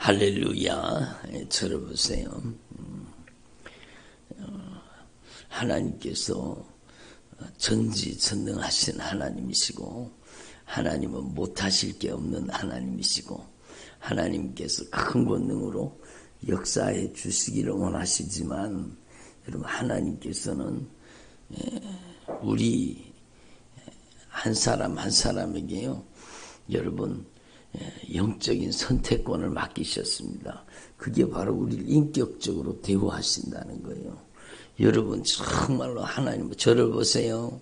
할렐루야. 들어보세요. 하나님께서 전지전능하신 하나님이시고 하나님은 못하실 게 없는 하나님이시고 하나님께서 큰 권능으로 역사해 주시기를 원하시지만 여러분 하나님께서는 우리 한 사람 한 사람에게요 여러분 영적인 선택권을 맡기셨습니다. 그게 바로 우리를 인격적으로 대우하신다는 거예요. 여러분 정말로 하나님 저를 보세요.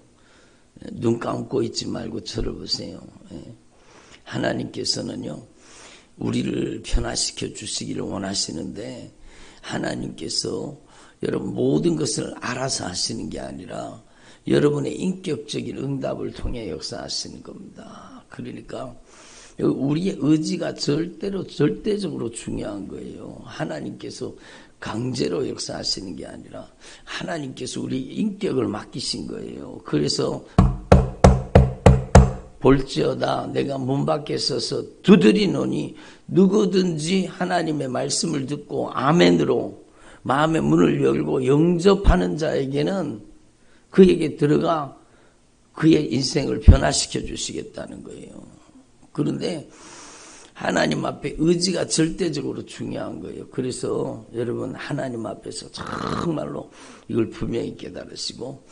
눈 감고 있지 말고 저를 보세요. 하나님께서는요 우리를 변화시켜 주시기를 원하시는데 하나님께서 여러분 모든 것을 알아서 하시는 게 아니라 여러분의 인격적인 응답을 통해 역사하시는 겁니다. 그러니까 우리의 의지가 절대적으로 중요한 거예요. 하나님께서 강제로 역사하시는 게 아니라 하나님께서 우리 인격을 맡기신 거예요. 그래서 볼지어다 내가 문 밖에 서서 두드리노니 누구든지 하나님의 말씀을 듣고 아멘으로 마음의 문을 열고 영접하는 자에게는 그에게 들어가 그의 인생을 변화시켜 주시겠다는 거예요. 그런데 하나님 앞에 의지가 절대적으로 중요한 거예요. 그래서 여러분 하나님 앞에서 정말로 이걸 분명히 깨달으시고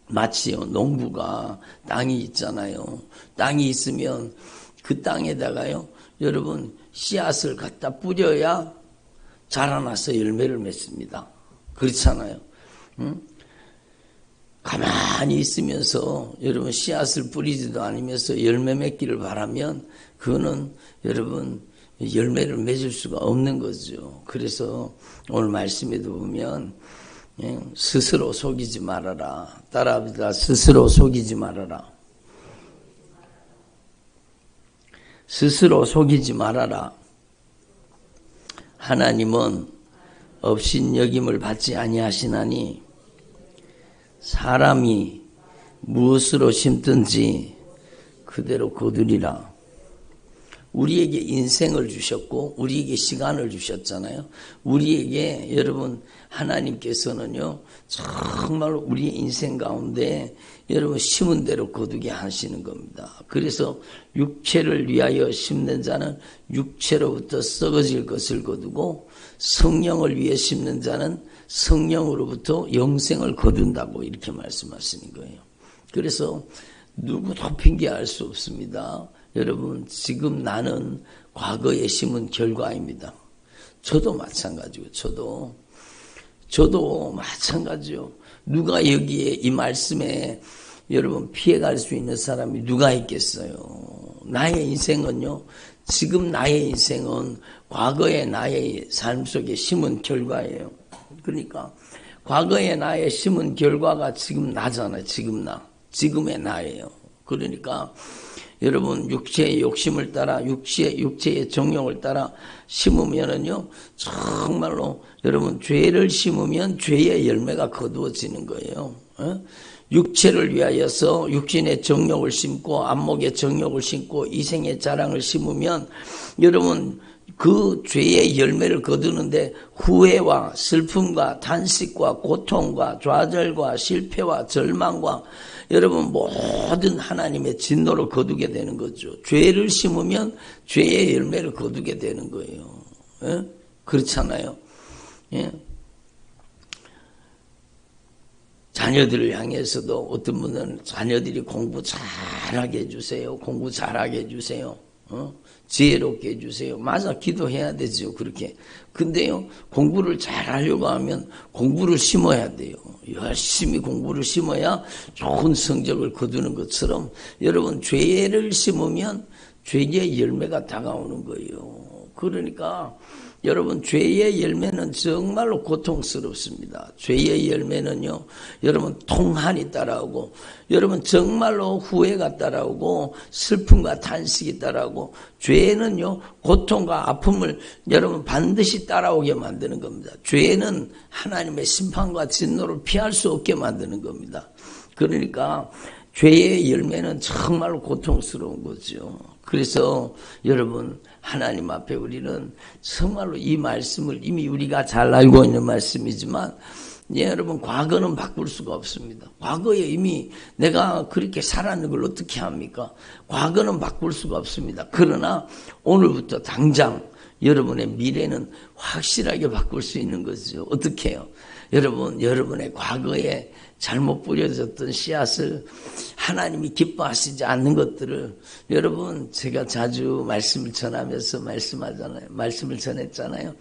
마치요 농부가 땅이 있잖아요. 땅이 있으면 그 땅에다가요 여러분 씨앗을 갖다 뿌려야 자라나서 열매를 맺습니다. 그렇잖아요. 응? 가만히 있으면서 여러분 씨앗을 뿌리지도 않으면서 열매 맺기를 바라면 그거는 여러분 열매를 맺을 수가 없는 거죠. 그래서 오늘 말씀에도 보면 스스로 속이지 말아라. 따라합니다. 스스로 속이지 말아라. 스스로 속이지 말아라. 하나님은 업신여김을 받지 아니하시나니 사람이 무엇으로 심든지 그대로 거두리라. 우리에게 인생을 주셨고 우리에게 시간을 주셨잖아요. 우리에게 여러분 하나님께서는요 정말로 우리의 인생 가운데 여러분 심은 대로 거두게 하시는 겁니다. 그래서 육체를 위하여 심는 자는 육체로부터 썩어질 것을 거두고 성령을 위해 심는 자는 성령으로부터 영생을 거둔다고 이렇게 말씀하시는 거예요. 그래서 누구도 핑계할 수 없습니다. 여러분 지금 나는 과거에 심은 결과입니다. 저도 마찬가지고 저도 마찬가지요. 누가 여기에 이 말씀에 여러분 피해갈 수 있는 사람이 누가 있겠어요. 나의 인생은요 지금 나의 인생은 과거의 나의 삶 속에 심은 결과예요. 그러니까 과거의 나의 심은 결과가 지금 나잖아요. 지금의 나예요. 그러니까 여러분 육체의 욕심을 따라 육체의 정욕을 따라 심으면은요 정말로 여러분 죄를 심으면 죄의 열매가 거두어지는 거예요. 육체를 위하여서 육신의 정욕을 심고 안목의 정욕을 심고 이생의 자랑을 심으면 여러분 그 죄의 열매를 거두는데 후회와 슬픔과 탄식과 고통과 좌절과 실패와 절망과 여러분 모든 하나님의 진노를 거두게 되는 거죠. 죄를 심으면 죄의 열매를 거두게 되는 거예요. 그렇잖아요. 자녀들을 향해서도 어떤 분은 자녀들이 공부 잘하게 해주세요. 공부 잘하게 해주세요. 지혜롭게 해주세요. 맞아, 기도해야 되죠. 그렇게. 근데요, 공부를 잘하려고 하면 공부를 심어야 돼요. 열심히 공부를 심어야 좋은 성적을 거두는 것처럼 여러분 죄를 심으면 죄의 열매가 다가오는 거예요. 그러니까 여러분 죄의 열매는 정말로 고통스럽습니다. 죄의 열매는요 여러분 통한이 따라오고 여러분 정말로 후회가 따라오고 슬픔과 탄식이 따라오고 죄는요 고통과 아픔을 여러분 반드시 따라오게 만드는 겁니다. 죄는 하나님의 심판과 진노를 피할 수 없게 만드는 겁니다. 그러니까 죄의 열매는 정말로 고통스러운 거죠. 그래서 여러분 하나님 앞에 우리는 정말로 이 말씀을 이미 우리가 잘 알고 있는 말씀이지만 여러분 과거는 바꿀 수가 없습니다. 과거에 이미 내가 그렇게 살았는 걸 어떻게 합니까? 과거는 바꿀 수가 없습니다. 그러나 오늘부터 당장 여러분의 미래는 확실하게 바꿀 수 있는 거죠. 어떻게 해요? 여러분, 여러분의 과거에 잘못 뿌려졌던 씨앗을 하나님이 기뻐하시지 않는 것들을 여러분 제가 자주 말씀을 전하면서 말씀을 전했잖아요.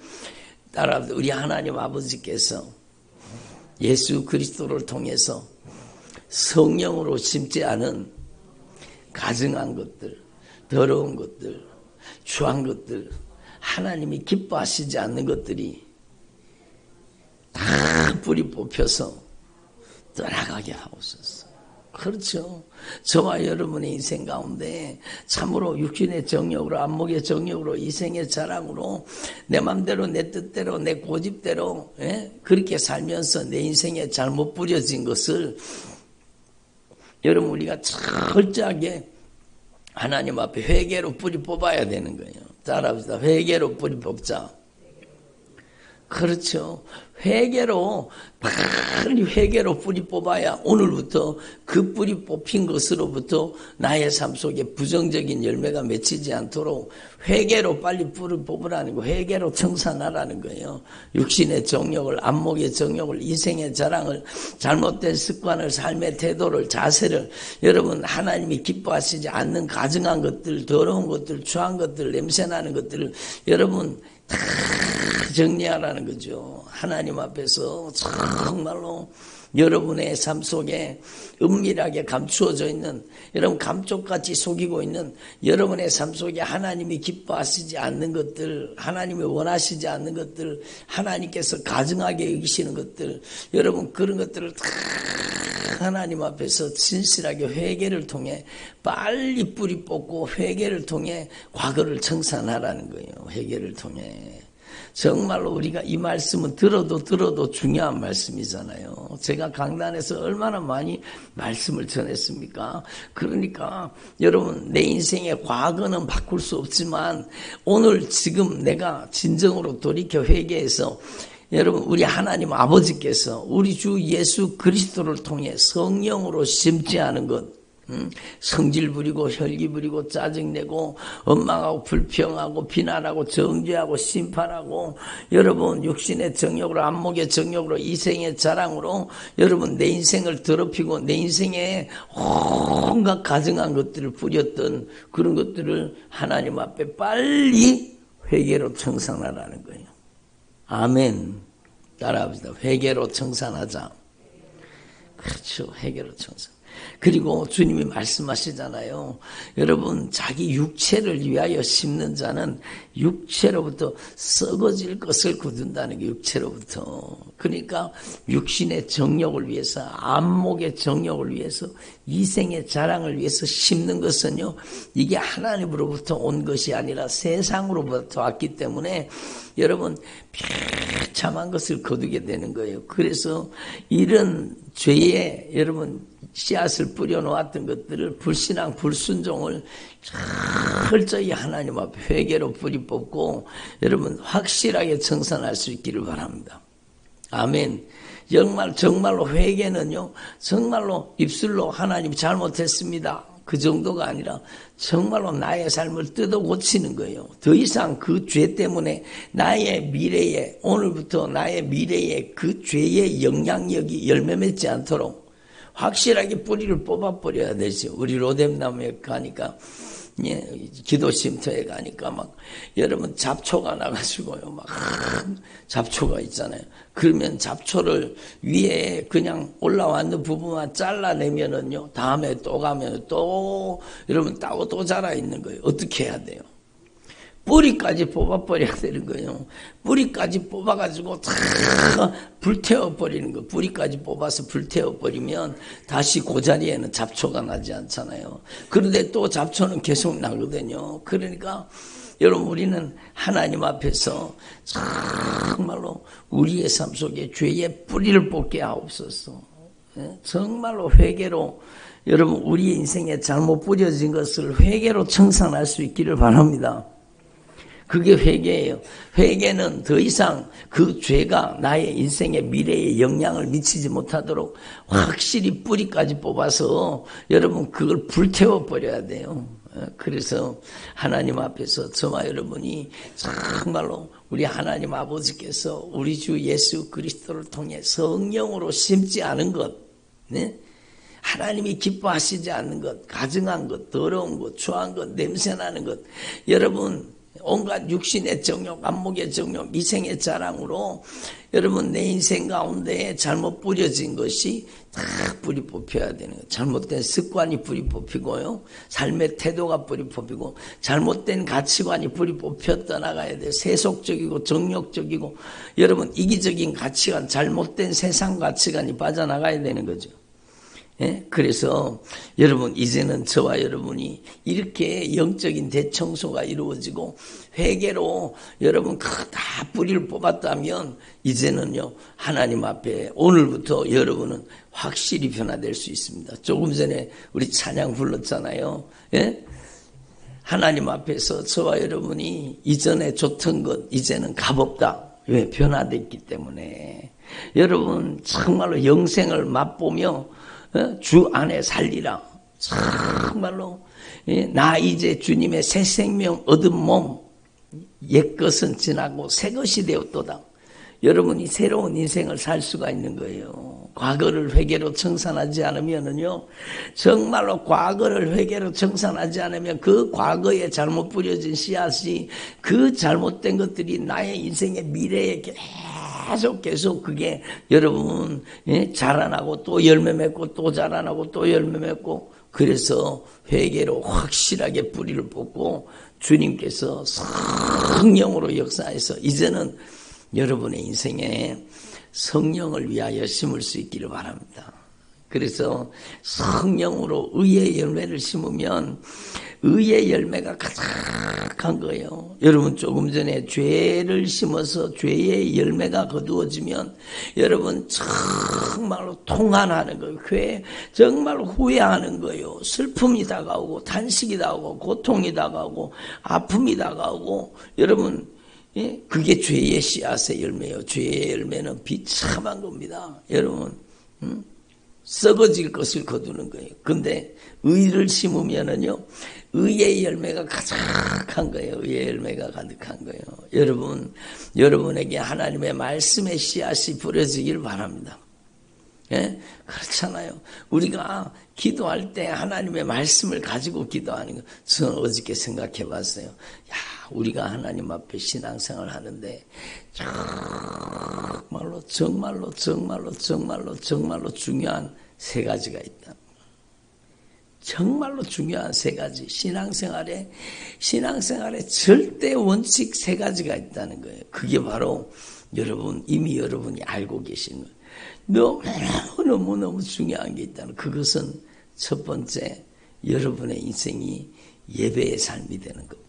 따라 우리 하나님 아버지께서 예수 그리스도를 통해서 성령으로 심지 않은 가증한 것들, 더러운 것들, 추한 것들, 하나님이 기뻐하시지 않는 것들이 다 뿌리 뽑혀서 떠나가게 하옵소서. 그렇죠. 저와 여러분의 인생 가운데 참으로 육신의 정욕으로, 안목의 정욕으로, 이생의 자랑으로 내 맘대로, 내 뜻대로, 내 고집대로 그렇게 살면서 내 인생에 잘못 뿌려진 것을 여러분 우리가 철저하게 하나님 앞에 회개로 뿌리 뽑아야 되는 거예요. 따라합시다. 회개로 뿌리 뽑자. 그렇죠. 회개로 빨리 회개로 뿌리 뽑아야 오늘부터 그 뿌리 뽑힌 것으로부터 나의 삶 속에 부정적인 열매가 맺히지 않도록 회개로 빨리 뿌리 뽑으라는 거, 회개로 청산하라는 거예요. 육신의 정욕을, 안목의 정욕을, 이생의 자랑을, 잘못된 습관을, 삶의 태도를, 자세를 여러분 하나님이 기뻐하시지 않는 가증한 것들, 더러운 것들, 추한 것들, 냄새나는 것들을 여러분 다 정리하라는 거죠. 하나님 앞에서 정말로 여러분의 삶 속에 은밀하게 감추어져 있는, 여러분 감쪽같이 속이고 있는 여러분의 삶 속에 하나님이 기뻐하시지 않는 것들, 하나님이 원하시지 않는 것들, 하나님께서 가증하게 여기시는 것들, 여러분 그런 것들을 다 하나님 앞에서 진실하게 회개를 통해 빨리 뿌리 뽑고 회개를 통해 과거를 청산하라는 거예요. 회개를 통해. 정말로 우리가 이 말씀은 들어도 중요한 말씀이잖아요. 제가 강단에서 얼마나 많이 말씀을 전했습니까? 그러니까 여러분 내 인생의 과거는 바꿀 수 없지만 오늘 지금 내가 진정으로 돌이켜 회개해서 여러분 우리 하나님 아버지께서 우리 주 예수 그리스도를 통해 성령으로 심지 않은 것, 성질 부리고 혈기 부리고 짜증내고 원망하고 불평하고 비난하고 정죄하고 심판하고 여러분 육신의 정욕으로, 안목의 정욕으로, 이생의 자랑으로 여러분 내 인생을 더럽히고 내 인생에 온갖 가증한 것들을 뿌렸던 그런 것들을 하나님 앞에 빨리 회개로 청산하라는 거예요. 아멘. 따라합시다. 회개로 청산하자. 그렇죠. 회개로 청산. 그리고 주님이 말씀하시잖아요. 여러분 자기 육체를 위하여 심는 자는 육체로부터 썩어질 것을 거둔다는 게 육체로부터. 그러니까 육신의 정욕을 위해서, 안목의 정욕을 위해서, 이생의 자랑을 위해서 심는 것은요, 이게 하나님으로부터 온 것이 아니라 세상으로부터 왔기 때문에 여러분 비참한 것을 거두게 되는 거예요. 그래서 이런 죄에 여러분 씨앗을 뿌려놓았던 것들을, 불신앙, 불순종을 철저히 하나님 앞에 회개로 뿌리 뽑고 여러분 확실하게 청산할 수 있기를 바랍니다. 아멘. 정말로 회개는요, 정말로 입술로 하나님 잘못했습니다, 그 정도가 아니라 정말로 나의 삶을 뜯어 고치는 거예요. 더 이상 그 죄 때문에 나의 미래에, 오늘부터 나의 미래에 그 죄의 영향력이 열매 맺지 않도록 확실하게 뿌리를 뽑아버려야 되죠. 우리 로뎀나무에 가니까, 기도 쉼터에 가니까 막, 여러분 잡초가 나가지고요. 막, 잡초가 있잖아요. 그러면 잡초를 위에 그냥 올라왔는 부분만 잘라내면은요, 다음에 또 가면 또, 여러분 따고 또 자라 있는 거예요. 어떻게 해야 돼요? 뿌리까지 뽑아버려야 되는 거예요. 뿌리까지 뽑아가지고 다 불태워버리는 거예요. 뿌리까지 뽑아서 불태워버리면 다시 그 자리에는 잡초가 나지 않잖아요. 그런데 또 잡초는 계속 나거든요. 그러니까 여러분 우리는 하나님 앞에서 정말로 우리의 삶 속에 죄의 뿌리를 뽑게 하옵소서. 정말로 회개로 여러분 우리 인생에 잘못 뿌려진 것을 회개로 청산할 수 있기를 바랍니다. 그게 회개예요. 회개는 더 이상 그 죄가 나의 인생의 미래에 영향을 미치지 못하도록 확실히 뿌리까지 뽑아서 여러분 그걸 불태워 버려야 돼요. 그래서 하나님 앞에서 저와 여러분이 정말로 우리 하나님 아버지께서 우리 주 예수 그리스도를 통해 성령으로 심지 않은 것, 네? 하나님이 기뻐하시지 않는 것, 가증한 것, 더러운 것, 추한 것, 냄새나는 것, 여러분 온갖 육신의 정욕, 안목의 정욕, 미생의 자랑으로 여러분 내 인생 가운데 잘못 뿌려진 것이 다 뿌리 뽑혀야 되는 거예요. 잘못된 습관이 뿌리 뽑히고요. 삶의 태도가 뿌리 뽑히고 잘못된 가치관이 뿌리 뽑혀 떠나가야 돼요. 세속적이고 정욕적이고 여러분 이기적인 가치관, 잘못된 세상 가치관이 빠져나가야 되는 거죠. 예? 그래서 여러분 이제는 저와 여러분이 이렇게 영적인 대청소가 이루어지고 회개로 여러분 다 뿌리를 뽑았다면 이제는요 하나님 앞에 오늘부터 여러분은 확실히 변화될 수 있습니다. 조금 전에 우리 찬양 불렀잖아요. 예? 하나님 앞에서 저와 여러분이 이전에 좋던 것 이제는 값없다. 왜? 변화됐기 때문에 여러분 정말로 영생을 맛보며 주 안에 살리라. 정말로 나 이제 주님의 새 생명 얻은 몸 옛것은 지나고 새것이 되었도다. 여러분이 새로운 인생을 살 수가 있는 거예요. 과거를 회개로 청산하지 않으면은요 정말로 과거를 회개로 청산하지 않으면 그 과거에 잘못 뿌려진 씨앗이 그 잘못된 것들이 나의 인생의 미래에 계속 그게 여러분 자라나고 또 열매 맺고 또 자라나고 또 열매 맺고 그래서 회개로 확실하게 뿌리를 뽑고 주님께서 성령으로 역사해서 이제는 여러분의 인생에 성령을 위하여 심을 수 있기를 바랍니다. 그래서 성령으로 의의 열매를 심으면 의의 열매가 가득한 거예요. 여러분 조금 전에 죄를 심어서 죄의 열매가 거두어지면 여러분 정말로 통한하는 거예요. 정말로 후회하는 거예요. 슬픔이 다가오고 탄식이 다가오고 고통이 다가오고 아픔이 다가오고 여러분 그게 죄의 씨앗의 열매예요. 죄의 열매는 비참한 겁니다. 여러분 썩어질 것을 거두는 거예요. 근데 의를 심으면은요 의의 열매가 가득한 거예요. 의의 열매가 가득한 거예요. 여러분에게 하나님의 말씀의 씨앗이 부러지길 바랍니다. 예? 그렇잖아요. 우리가 기도할 때 하나님의 말씀을 가지고 기도하는 거 저는 어저께 생각해 봤어요. 야, 우리가 하나님 앞에 신앙생활을 하는데 정말로 중요한 세 가지가 있다. 정말로 중요한 세 가지. 신앙생활에 절대 원칙 세 가지가 있다는 거예요. 그게 바로 이미 여러분이 알고 계신 거예요. 너무너무 중요한 게 있다는 그것은 첫 번째 여러분의 인생이 예배의 삶이 되는 겁니다.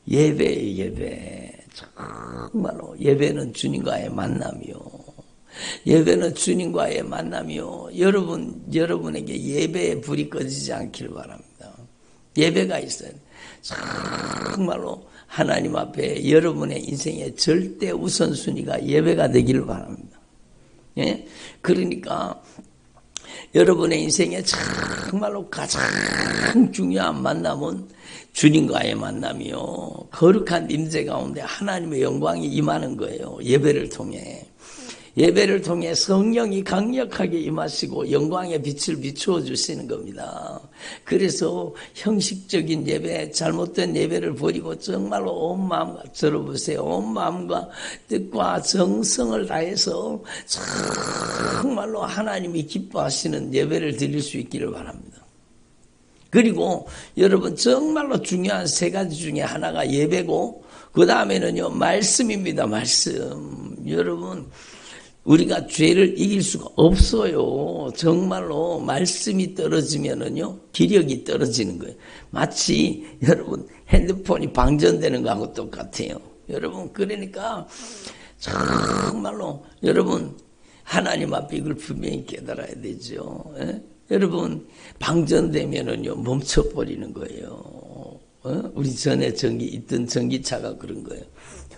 예배. 정말로 예배는 주님과의 만남이요. 예배는 주님과의 만남이요. 여러분에게 예배의 불이 꺼지지 않기를 바랍니다. 예배가 있어요. 정말로 하나님 앞에 여러분의 인생의 절대 우선순위가 예배가 되기를 바랍니다. 예? 그러니까 여러분의 인생에 정말로 가장 중요한 만남은 주님과의 만남이요. 거룩한 임재 가운데 하나님의 영광이 임하는 거예요. 예배를 통해 성령이 강력하게 임하시고 영광의 빛을 비추어 주시는 겁니다. 그래서 형식적인 예배, 잘못된 예배를 버리고 정말로 온 마음과 들어보세요. 온 마음과 뜻과 정성을 다해서 정말로 하나님이 기뻐하시는 예배를 드릴 수 있기를 바랍니다. 그리고 여러분 정말로 중요한 세 가지 중에 하나가 예배고 그 다음에는요 말씀입니다. 말씀. 여러분 우리가 죄를 이길 수가 없어요. 정말로 말씀이 떨어지면은요 기력이 떨어지는 거예요. 마치 여러분 핸드폰이 방전되는 거하고 똑같아요. 여러분 그러니까 정말로 여러분 하나님 앞에 이걸 분명히 깨달아야 되죠. 예? 여러분 방전되면은요 멈춰버리는 거예요. 우리 전에 있던 전기차가 그런 거예요.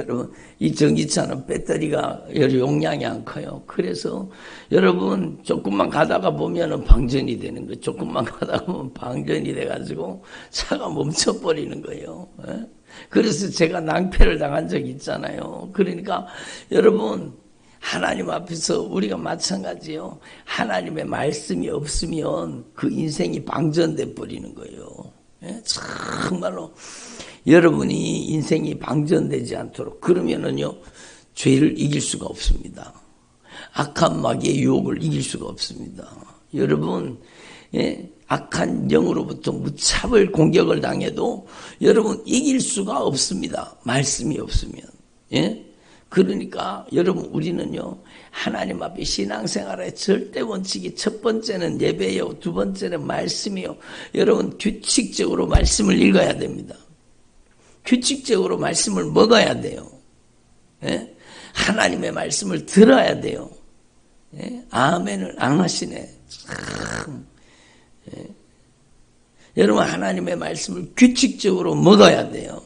여러분 이 전기차는 배터리가 용량이 안 커요. 그래서 여러분 조금만 가다가 보면은 방전이 되는 거예요. 조금만 가다가 보면 방전이 돼가지고 차가 멈춰버리는 거예요. 그래서 제가 낭패를 당한 적이 있잖아요. 그러니까 여러분 하나님 앞에서 우리가 마찬가지요. 하나님의 말씀이 없으면 그 인생이 방전돼 버리는 거예요. 정말로 여러분이 인생이 방전되지 않도록 그러면은요 죄를 이길 수가 없습니다. 악한 마귀의 유혹을 이길 수가 없습니다. 여러분 악한 영으로부터 무차별 공격을 당해도 여러분 이길 수가 없습니다. 말씀이 없으면. 그러니까 여러분 우리는요 하나님 앞에 신앙생활의 절대 원칙이 첫 번째는 예배요, 두 번째는 말씀이요. 여러분 규칙적으로 말씀을 읽어야 됩니다. 규칙적으로 말씀을 먹어야 돼요. 하나님의 말씀을 들어야 돼요. 아멘을 안 하시네. 참. 여러분 하나님의 말씀을 규칙적으로 먹어야 돼요.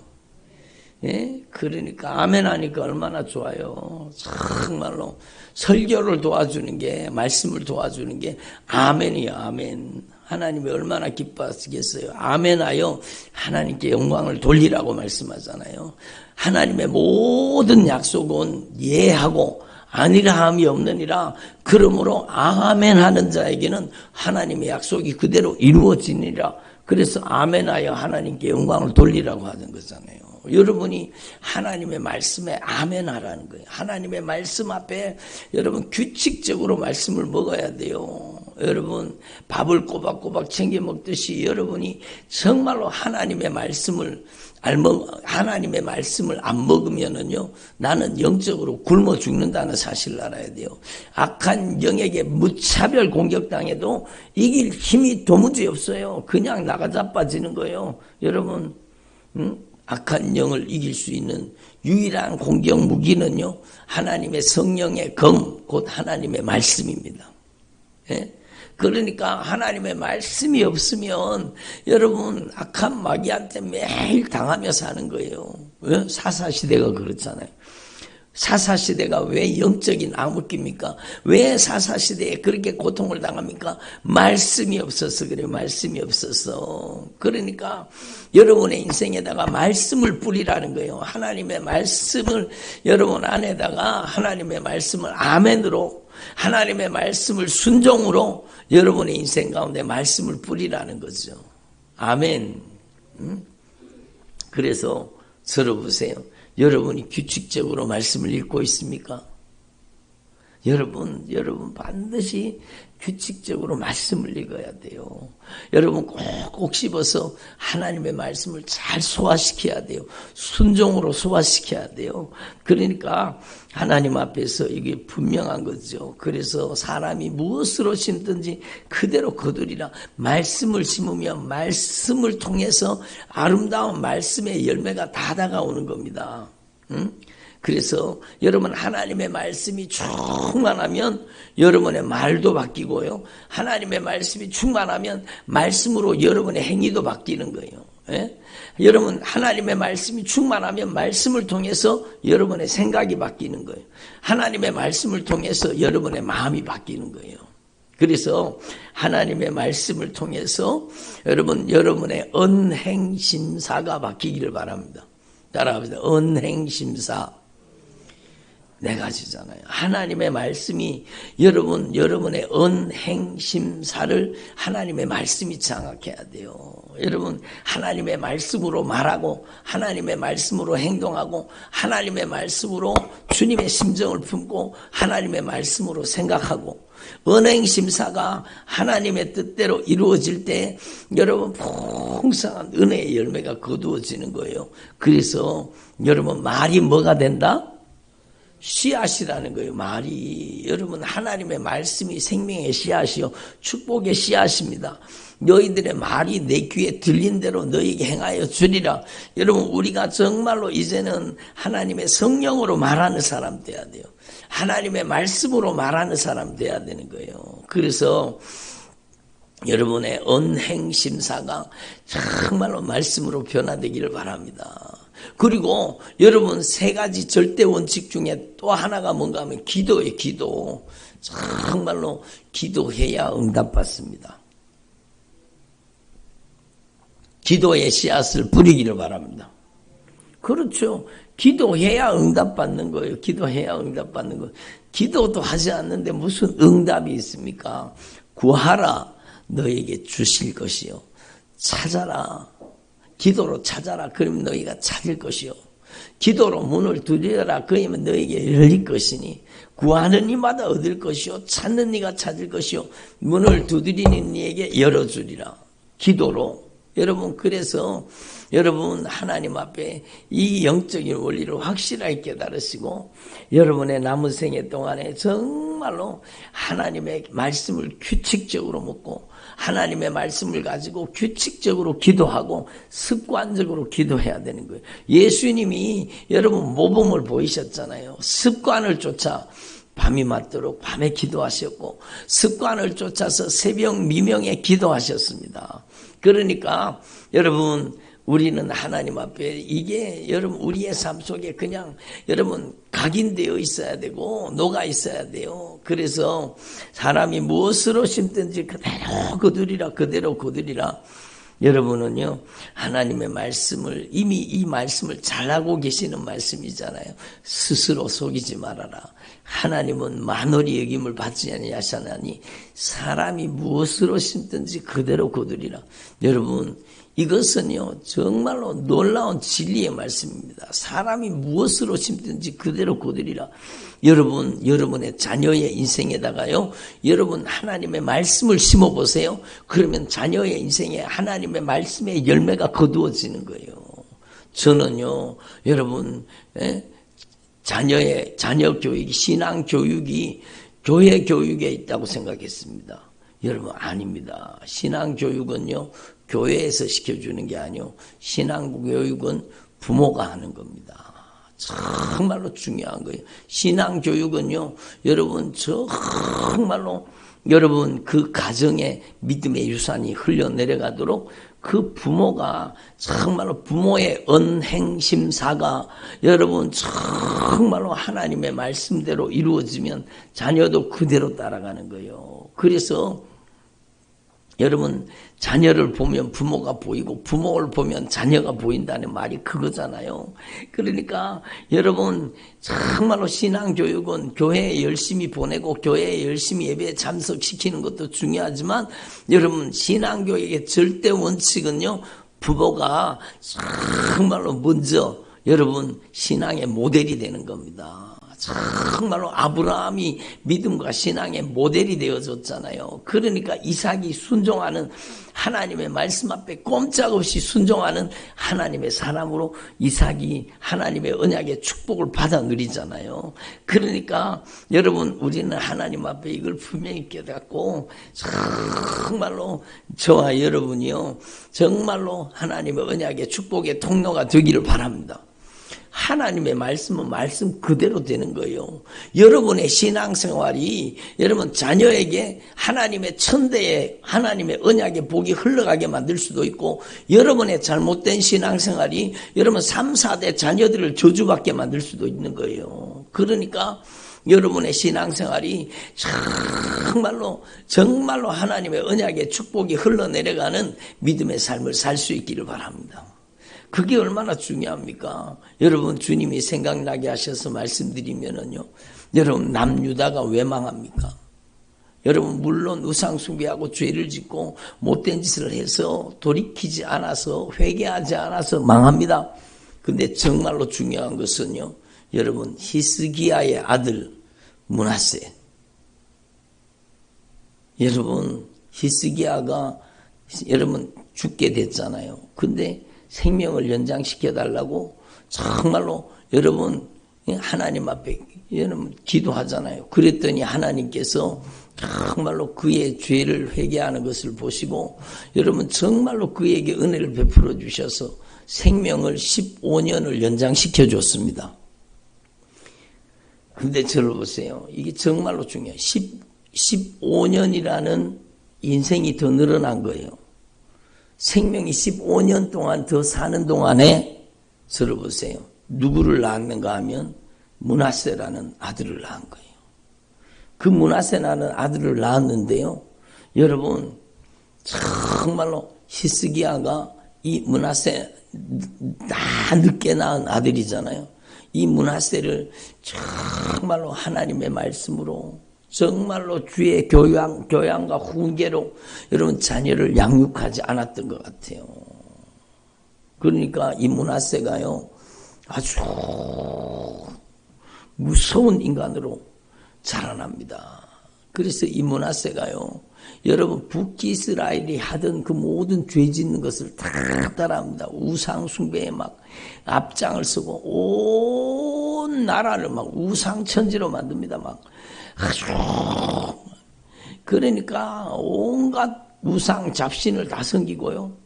그러니까 아멘 하니까 얼마나 좋아요. 정말로 설교를 도와주는 게 말씀을 도와주는 게 아멘이요. 아멘. 하나님이 얼마나 기뻐하시겠어요. 아멘하여 하나님께 영광을 돌리라고 말씀하잖아요. 하나님의 모든 약속은 예하고 아니라 함이 없느니라. 그러므로 아멘하는 자에게는 하나님의 약속이 그대로 이루어지니라. 그래서 아멘하여 하나님께 영광을 돌리라고 하는 거잖아요. 여러분이 하나님의 말씀에 아멘하라는 거예요. 하나님의 말씀 앞에 여러분 규칙적으로 말씀을 먹어야 돼요. 여러분 밥을 꼬박꼬박 챙겨 먹듯이 여러분이 정말로 하나님의 말씀을 안 먹으면은요 나는 영적으로 굶어 죽는다는 사실을 알아야 돼요. 악한 영에게 무차별 공격당해도 이길 힘이 도무지 없어요. 그냥 나가자빠지는 거예요. 여러분 악한 영을 이길 수 있는 유일한 공격 무기는요 하나님의 성령의 검, 곧 하나님의 말씀입니다. 그러니까 하나님의 말씀이 없으면 여러분 악한 마귀한테 매일 당하며 사는 거예요. 사사시대가 그렇잖아요. 사사시대가 왜 영적인 암흑기입니까? 왜 사사시대에 그렇게 고통을 당합니까? 말씀이 없어서 그래요. 말씀이 없어서. 그러니까 여러분의 인생에다가 말씀을 뿌리라는 거예요. 하나님의 말씀을 여러분 안에다가 하나님의 말씀을 아멘으로 하나님의 말씀을 순종으로 여러분의 인생 가운데 말씀을 뿌리라는 거죠. 아멘. 그래서 들어보세요. 여러분이 규칙적으로 말씀을 읽고 있습니까? 여러분 반드시 규칙적으로 말씀을 읽어야 돼요. 여러분 꼭 씹어서 하나님의 말씀을 잘 소화시켜야 돼요. 순종으로 소화시켜야 돼요. 그러니까 하나님 앞에서 이게 분명한 거죠. 그래서 사람이 무엇으로 심든지 그대로 거두리라. 말씀을 심으면 말씀을 통해서 아름다운 말씀의 열매가 다 다가오는 겁니다. 그래서 여러분 하나님의 말씀이 충만하면 여러분의 말도 바뀌고요. 하나님의 말씀이 충만하면 말씀으로 여러분의 행위도 바뀌는 거예요. 여러분 하나님의 말씀이 충만하면 말씀을 통해서 여러분의 생각이 바뀌는 거예요. 하나님의 말씀을 통해서 여러분의 마음이 바뀌는 거예요. 그래서 하나님의 말씀을 통해서 여러분의 언행심사가 바뀌기를 바랍니다. 따라합니다. 언행심사. 네 가지잖아요. 하나님의 말씀이 여러분의 언행심사를 하나님의 말씀이 장악해야 돼요. 여러분 하나님의 말씀으로 말하고 하나님의 말씀으로 행동하고 하나님의 말씀으로 주님의 심정을 품고 하나님의 말씀으로 생각하고 언행심사가 하나님의 뜻대로 이루어질 때 여러분 풍성한 은혜의 열매가 거두어지는 거예요. 그래서 여러분 말이 뭐가 된다? 씨앗이라는 거예요. 말이. 여러분, 하나님의 말씀이 생명의 씨앗이요 축복의 씨앗입니다. 너희들의 말이 내 귀에 들린 대로 너희에게 행하여 주리라. 여러분, 우리가 정말로 이제는 하나님의 성령으로 말하는 사람 돼야 돼요. 하나님의 말씀으로 말하는 사람 돼야 되는 거예요. 그래서 여러분의 언행심사가 정말로 말씀으로 변화되기를 바랍니다. 그리고 여러분, 세 가지 절대 원칙 중에 또 하나가 뭔가 하면 기도예요. 기도. 정말로 기도해야 응답받습니다. 기도의 씨앗을 뿌리기를 바랍니다. 그렇죠. 기도해야 응답받는 거예요. 기도해야 응답받는 거예요. 기도도 하지 않는데 무슨 응답이 있습니까? 구하라, 너에게 주실 것이요. 찾아라, 기도로 찾아라, 그러면 너희가 찾을 것이요. 기도로 문을 두드려라, 그러면 너에게 열릴 것이니 구하는 이마다 얻을 것이요 찾는 이가 찾을 것이요 문을 두드리는 이에게 열어주리라. 기도로. 여러분, 그래서 여러분 하나님 앞에 이 영적인 원리를 확실하게 깨달으시고 여러분의 남은 생애 동안에 정말로 하나님의 말씀을 규칙적으로 묻고 하나님의 말씀을 가지고 규칙적으로 기도하고 습관적으로 기도해야 되는 거예요. 예수님이 여러분 모범을 보이셨잖아요. 습관을 쫓아 밤이 맞도록 밤에 기도하셨고 습관을 쫓아서 새벽 미명에 기도하셨습니다. 그러니까 여러분, 우리는 하나님 앞에 이게 여러분 우리의 삶 속에 그냥 여러분 각인되어 있어야 되고 녹아 있어야 돼요. 그래서 사람이 무엇으로 심든지 그대로 거두리라, 그대로 거두리라. 여러분은요, 하나님의 말씀을 이미 이 말씀을 잘하고 계시는 말씀이잖아요. 스스로 속이지 말아라. 하나님은 만월이 여김을 받지 아니하시나니 사람이 무엇으로 심든지 그대로 거두리라. 여러분, 이것은요 정말로 놀라운 진리의 말씀입니다. 사람이 무엇으로 심든지 그대로 거두리라. 여러분, 여러분의 자녀의 인생에다가요, 여러분 하나님의 말씀을 심어보세요. 그러면 자녀의 인생에 하나님의 말씀의 열매가 거두어지는 거예요. 저는요, 여러분, 자녀 교육이, 신앙 교육이 교회 교육에 있다고 생각했습니다. 여러분, 아닙니다. 신앙 교육은요, 교회에서 시켜주는 게 아니요, 신앙 교육은 부모가 하는 겁니다. 정말로 중요한 거예요. 신앙 교육은요, 여러분 정말로 여러분 그 가정에 믿음의 유산이 흘러내려가도록 그 부모가 정말로 부모의 언행심사가 여러분 정말로 하나님의 말씀대로 이루어지면 자녀도 그대로 따라가는 거예요. 그래서 여러분, 자녀를 보면 부모가 보이고 부모를 보면 자녀가 보인다는 말이 그거잖아요. 그러니까 여러분 정말로 신앙교육은 교회에 열심히 보내고 교회에 열심히 예배에 참석시키는 것도 중요하지만 여러분 신앙교육의 절대 원칙은요, 부모가 정말로 먼저 여러분 신앙의 모델이 되는 겁니다. 정말로 아브라함이 믿음과 신앙의 모델이 되어졌잖아요. 그러니까 이삭이 순종하는 하나님의 말씀 앞에 꼼짝없이 순종하는 하나님의 사람으로 이삭이 하나님의 언약의 축복을 받아 누리잖아요. 그러니까 여러분, 우리는 하나님 앞에 이걸 분명히 깨닫고 정말로 저와 여러분이요, 정말로 하나님의 언약의 축복의 통로가 되기를 바랍니다. 하나님의 말씀은 말씀 그대로 되는 거예요. 여러분의 신앙생활이 여러분 자녀에게 하나님의 천대에 하나님의 언약의 복이 흘러가게 만들 수도 있고, 여러분의 잘못된 신앙생활이 여러분 3, 4대 자녀들을 저주받게 만들 수도 있는 거예요. 그러니까 여러분의 신앙생활이 정말로 하나님의 언약의 축복이 흘러내려가는 믿음의 삶을 살 수 있기를 바랍니다. 그게 얼마나 중요합니까? 여러분, 주님이 생각나게 하셔서 말씀드리면은요, 여러분 남유다가 왜 망합니까? 여러분, 물론 우상숭배하고 죄를 짓고 못된 짓을 해서 돌이키지 않아서 회개하지 않아서 망합니다. 근데 정말로 중요한 것은요, 여러분 히스기야의 아들 므낫세, 여러분 히스기야가 여러분 죽게 됐잖아요. 근데 생명을 연장시켜 달라고 정말로 여러분 하나님 앞에 여러분 기도하잖아요. 그랬더니 하나님께서 정말로 그의 죄를 회개하는 것을 보시고 여러분 정말로 그에게 은혜를 베풀어 주셔서 생명을 15년을 연장시켜 줬습니다. 근데 저를 보세요. 이게 정말로 중요해요. 15년이라는 인생이 더 늘어난 거예요. 생명이 15년 동안 더 사는 동안에 저를 보세요. 누구를 낳았는가 하면 므낫세라는 아들을 낳은 거예요. 그 므낫세라는 아들을 낳았는데요. 여러분 정말로 히스기야가 이 므낫세 늦게 낳은 아들이잖아요. 이 므낫세를 정말로 하나님의 말씀으로 정말로 주의 교양과 훈계로 여러분 자녀를 양육하지 않았던 것 같아요. 그러니까 이 므낫세가요 아주 무서운 인간으로 자라납니다. 그래서 이 므낫세가요 여러분 북이스라엘이 하던 그 모든 죄 짓는 것을 다 따라합니다. 우상 숭배에 막 앞장을 서고 온 나라를 막 우상 천지로 만듭니다. 막 아주 그러니까 온갖 우상 잡신을 다 섬기고요.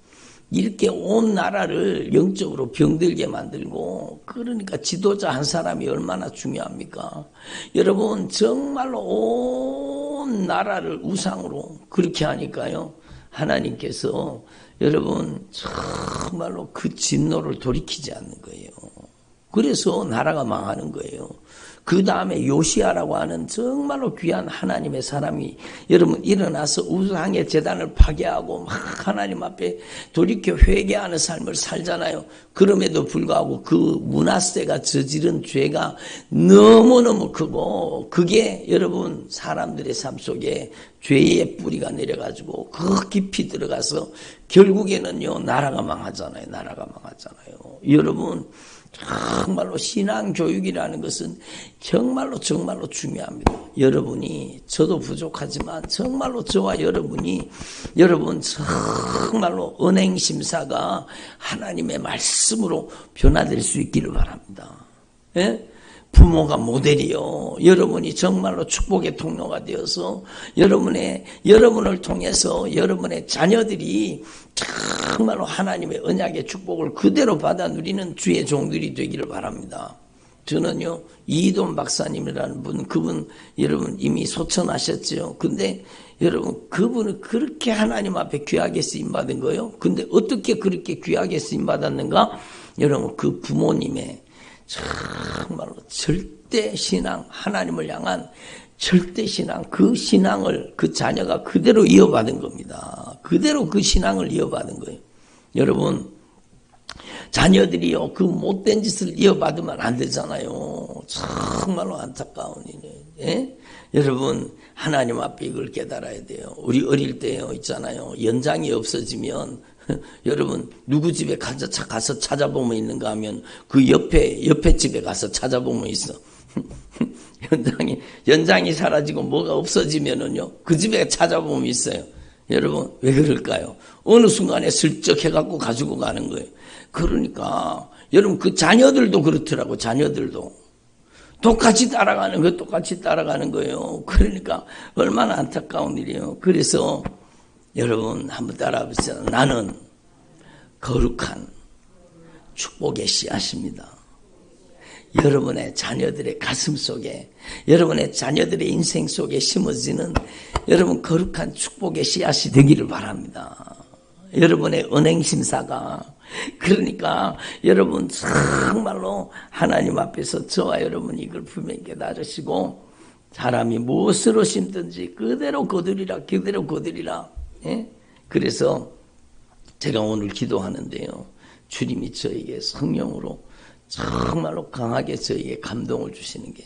이렇게 온 나라를 영적으로 병들게 만들고 그러니까 지도자 한 사람이 얼마나 중요합니까? 여러분 정말로 온 나라를 우상으로 그렇게 하니까요. 하나님께서 여러분 정말로 그 진노를 돌이키지 않는 거예요. 그래서 나라가 망하는 거예요. 그 다음에 요시야라고 하는 정말로 귀한 하나님의 사람이 여러분 일어나서 우상의 제단을 파괴하고 막 하나님 앞에 돌이켜 회개하는 삶을 살잖아요. 그럼에도 불구하고 그 므낫세가 저지른 죄가 너무너무 크고 그게 여러분 사람들의 삶 속에 죄의 뿌리가 내려가지고 그 깊이 들어가서 결국에는요 나라가 망하잖아요. 나라가 망하잖아요. 여러분 정말로 신앙교육이라는 것은 정말로 중요합니다. 여러분이 저도 부족하지만 정말로 저와 여러분이 여러분 정말로 은행심사가 하나님의 말씀으로 변화될 수 있기를 바랍니다. 예? 부모가 모델이요. 여러분이 정말로 축복의 통로가 되어서 여러분을 통해서 여러분의 자녀들이 정말로 하나님의 언약의 축복을 그대로 받아 누리는 주의 종들이 되기를 바랍니다. 저는요, 이돈 박사님이라는 그분 여러분 이미 소천하셨죠. 근데 여러분 그분은 그렇게 하나님 앞에 귀하게 쓰임받은 거예요. 근데 어떻게 그렇게 귀하게 쓰임받았는가? 여러분 그 부모님의 정말로 절대 신앙, 하나님을 향한 절대 신앙, 그 신앙을 그 자녀가 그대로 이어받은 겁니다. 그대로 그 신앙을 이어받은 거예요. 여러분, 자녀들이요, 그 못된 짓을 이어받으면 안 되잖아요. 정말로 안타까운 일이에요. 예? 여러분, 하나님 앞에 이걸 깨달아야 돼요. 우리 어릴 때요, 있잖아요. 연장이 없어지면 여러분 누구 집에 가서 찾아보면 있는가 하면 그 옆에 집에 가서 찾아보면 있어. 연장이 사라지고 뭐가 없어지면은요 그 집에 찾아보면 있어요. 여러분 왜 그럴까요? 어느 순간에 슬쩍 해갖고 가지고 가는 거예요. 그러니까 여러분 그 자녀들도 그렇더라고. 자녀들도 똑같이 따라가는 거예요. 그러니까 얼마나 안타까운 일이에요. 그래서 여러분 한번 따라해보세요. 나는 거룩한 축복의 씨앗입니다. 여러분의 자녀들의 가슴 속에 여러분의 자녀들의 인생 속에 심어지는 여러분 거룩한 축복의 씨앗이 되기를 바랍니다. 여러분의 은행심사가 그러니까 여러분 정말로 하나님 앞에서 저와 여러분이 이걸 분명히 깨달으시고 사람이 무엇으로 심든지 그대로 거두리라. 예? 그래서 제가 오늘 기도하는데요. 주님이 저에게 성령으로 정말로 강하게 저에게 감동을 주시는 게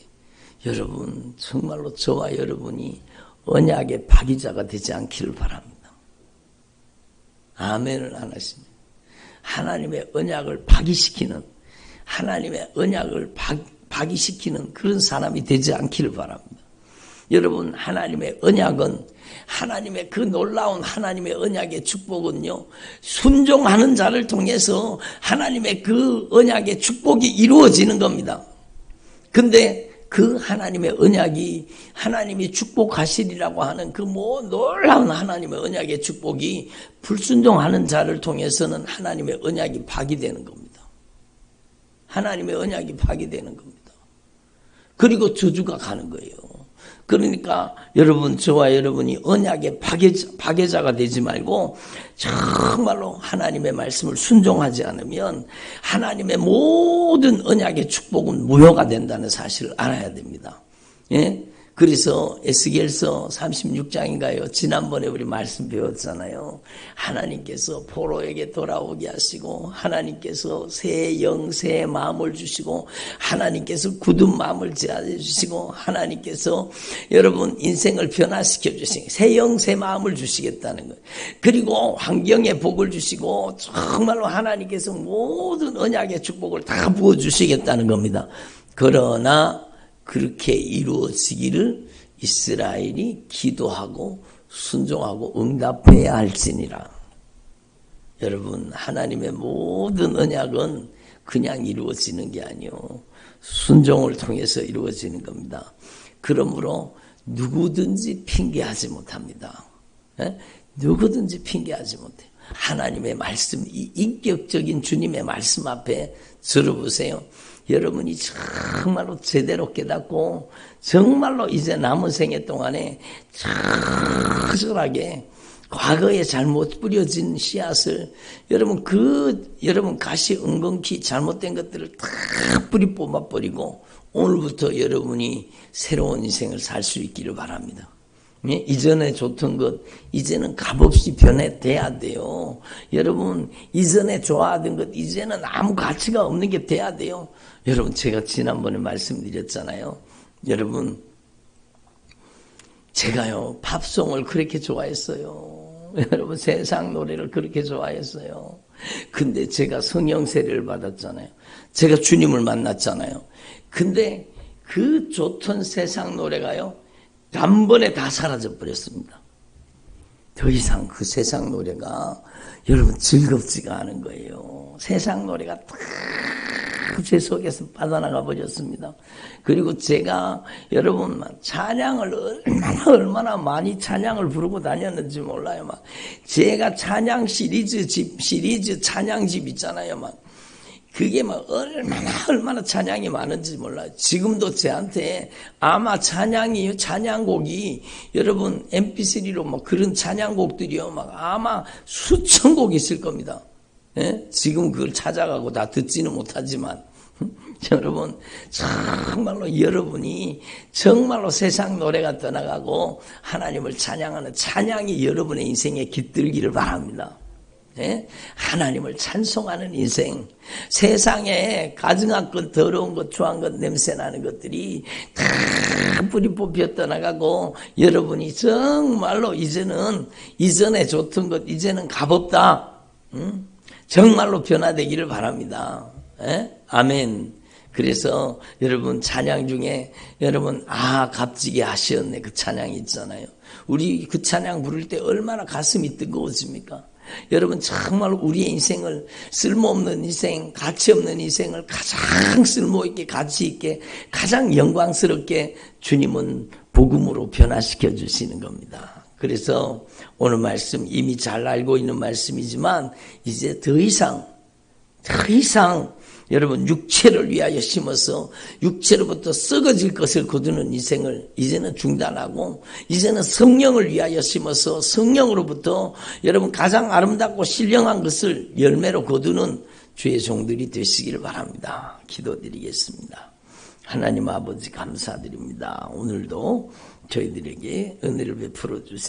여러분 정말로 저와 여러분이 언약의 파기자가 되지 않기를 바랍니다. 아멘을 안 하십니다. 하나님의 언약을 파기시키는 하나님의 언약을 파기시키는 그런 사람이 되지 않기를 바랍니다. 여러분 하나님의 언약은 하나님의 그 놀라운 하나님의 언약의 축복은요 순종하는 자를 통해서 하나님의 그 언약의 축복이 이루어지는 겁니다. 근데 그 하나님의 언약이 하나님이 축복하시리라고 하는 그 놀라운 하나님의 언약의 축복이 불순종하는 자를 통해서는 하나님의 언약이 파기되는 겁니다. 하나님의 언약이 파기되는 겁니다. 그리고 저주가 가는 거예요. 그러니까 여러분, 저와 여러분이 언약의 파괴자가 되지 말고 정말로 하나님의 말씀을 순종하지 않으면 하나님의 모든 언약의 축복은 무효가 된다는 사실을 알아야 됩니다. 예? 그래서 에스겔서 36장인가요? 지난번에 우리 말씀 배웠잖아요. 하나님께서 포로에게 돌아오게 하시고 하나님께서 새 영, 새 마음을 주시고 하나님께서 굳은 마음을 제하해 주시고 하나님께서 여러분 인생을 변화시켜 주시고 새 영, 새 마음을 주시겠다는 거예요. 그리고 환경에 복을 주시고 정말로 하나님께서 모든 언약의 축복을 다 부어주시겠다는 겁니다. 그러나 그렇게 이루어지기를 이스라엘이 기도하고 순종하고 응답해야 할지니라. 여러분, 하나님의 모든 언약은 그냥 이루어지는 게 아니요, 순종을 통해서 이루어지는 겁니다. 그러므로 누구든지 핑계하지 못합니다. 누구든지 핑계하지 못해요. 하나님의 말씀, 이 인격적인 주님의 말씀 앞에 들어보세요. 여러분이 정말로 제대로 깨닫고 정말로 이제 남은 생애 동안에 처절하게 과거에 잘못 뿌려진 씨앗을 여러분 가시 엉겅퀴 잘못된 것들을 다 뿌리 뽑아버리고 오늘부터 여러분이 새로운 인생을 살 수 있기를 바랍니다. 이전에 좋던 것 이제는 값없이 변해돼야 돼요. 여러분, 이전에 좋아하던 것 이제는 아무 가치가 없는 게 돼야 돼요. 여러분, 제가 지난번에 말씀드렸잖아요. 여러분, 제가요 팝송을 그렇게 좋아했어요. 여러분, 세상 노래를 그렇게 좋아했어요. 근데 제가 성령 세례를 받았잖아요. 제가 주님을 만났잖아요. 근데 그 좋던 세상 노래가요 단번에 다 사라져 버렸습니다. 더 이상 그 세상 노래가 여러분 즐겁지가 않은 거예요. 세상 노래가 다 제 속에서 빠져나가 버렸습니다. 그리고 제가 여러분 찬양을 얼마나 많이 찬양을 부르고 다녔는지 몰라요. 막 제가 찬양 시리즈 찬양집 있잖아요. 막 그게 막 얼마나 찬양이 많은지 몰라요. 지금도 저한테 아마 찬양곡이 여러분 mp3로 뭐 그런 찬양곡들이요 막 아마 수천 곡 있을 겁니다. 예? 지금 그걸 찾아가고 다 듣지는 못하지만 여러분, 정말로 여러분이 정말로 세상 노래가 떠나가고 하나님을 찬양하는 찬양이 여러분의 인생에 깃들기를 바랍니다. 예? 하나님을 찬송하는 인생, 세상에 가증한 것, 더러운 것, 추한 것, 냄새나는 것들이 다 뿌리 뽑혀 떠나가고 여러분이 정말로 이제는 이전에 좋던 것 이제는 값없다. 정말로 변화되기를 바랍니다. 예? 아멘. 그래서 여러분 찬양 중에 여러분 값지게 하시었네 그 찬양이 있잖아요. 우리 그 찬양 부를 때 얼마나 가슴이 뜨거워집니까? 여러분 정말 우리의 인생을 쓸모없는 인생, 가치 없는 인생을 가장 쓸모있게 가치있게 가장 영광스럽게 주님은 복음으로 변화시켜 주시는 겁니다. 그래서 오늘 말씀 이미 잘 알고 있는 말씀이지만 이제 더 이상 여러분 육체를 위하여 심어서 육체로부터 썩어질 것을 거두는 인생을 이제는 중단하고 이제는 성령을 위하여 심어서 성령으로부터 여러분 가장 아름답고 신령한 것을 열매로 거두는 주의 종들이 되시기를 바랍니다. 기도드리겠습니다. 하나님 아버지 감사드립니다. 오늘도 저희들에게 은혜를 베풀어 주시니